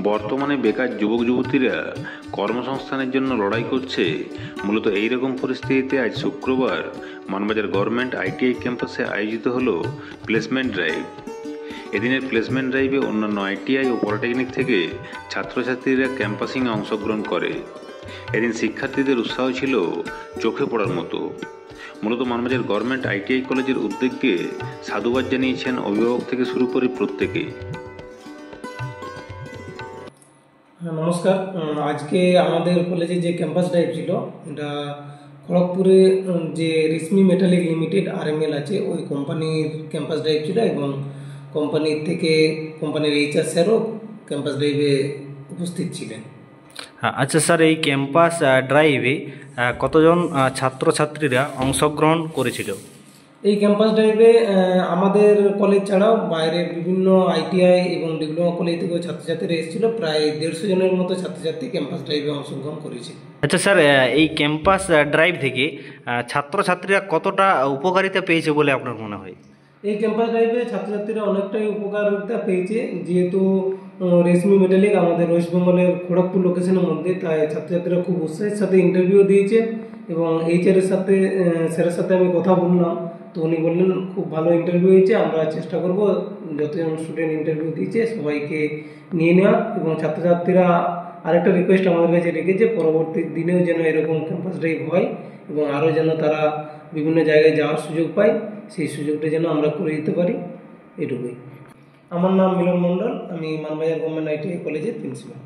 বর্তমানে বেকার যুবক যুবতীরা কর্মসংস্থানের জন্য লড়াই করছে। মূলত এই রকম পরিস্থিতিতে আজ শুক্রবার মানবাজার গভর্নমেন্ট আইটিআই ক্যাম্পাসে আয়োজিত হলো প্লেসমেন্ট ড্রাইভ। এদিনের প্লেসমেন্ট ড্রাইভে অন্যান্য আইটিআই ও পলিটেকনিক থেকে ছাত্রছাত্রীরা ক্যাম্পাসিংয়ে অংশগ্রহণ করে। এদিন শিক্ষার্থীদের উৎসাহ ছিল চোখে পড়ার মতো। মূলত মানবাজার গভর্নমেন্ট আইটিআই কলেজের উদ্যোগকে সাধুবাদ জানিয়েছেন অভিভাবক থেকে শুরু করে প্রত্যেকে। নমস্কার। আজকে আমাদের কলেজে যে ক্যাম্পাস ড্রাইভ ছিল, এটা খড়গপুরে যে রেশমি মেটালিক লিমিটেড আরএমএল আছে, ওই কোম্পানির ক্যাম্পাস ড্রাইভ ছিল এবং কোম্পানির থেকে কোম্পানির এইচআর স্যারও ক্যাম্পাস ড্রাইভে উপস্থিত ছিলেন। আচ্ছা স্যার, এই ক্যাম্পাস ড্রাইভে কতজন ছাত্রছাত্রীরা অংশগ্রহণ করেছিল? এই ক্যাম্পাস ড্রাইভে আমাদের কলেজ ছাড়াও বাইরের বিভিন্ন আইটিআই এবং ডিপ্লোমা কলেজ থেকেও ছাত্রছাত্রীরা এসেছিল। প্রায় 150 জনের মতো ছাত্রছাত্রী ক্যাম্পাস ড্রাইভে অংশগ্রহণ করেছে। আচ্ছা স্যার, এই ক্যাম্পাস ড্রাইভ থেকে ছাত্রছাত্রীরা কতটা উপকারিতা পেয়েছে বলে আপনার মনে হয়? এই ক্যাম্পাস ড্রাইভে ছাত্রছাত্রীরা অনেকটাই উপকারিতা পেয়েছে, যেহেতু রেশমি মেটালিক আমাদের ওয়েস্ট বেঙ্গলের খড়গপুর লোকেশনের মধ্যে, তাই ছাত্রছাত্রীরা খুব উৎসাহের সাথে ইন্টারভিউ দিয়েছে এবং এইচআরের সাথে স্যারের সাথে আমি কথা বললাম, তো উনি বললেন খুব ভালো ইন্টারভিউ হয়েছে, আমরা চেষ্টা করব যতজন স্টুডেন্ট ইন্টারভিউ দিয়েছে সবাইকে নিয়ে নেওয়া। এবং ছাত্রছাত্রীরা আরেকটা রিকোয়েস্ট আমাদের কাছে রেখেছে, পরবর্তী দিনেও যেন এরকম ক্যাম্পাস ড্রাইভ হয় এবং আরও যেন তারা বিভিন্ন জায়গায় যাওয়ার সুযোগ পায়, সেই সুযোগটা যেন আমরা করে দিতে পারি, এটুকুই। আমার নাম মিলন মণ্ডল, আমি মানবাজার গভর্নমেন্ট আইটিআই কলেজের প্রিন্সিপাল।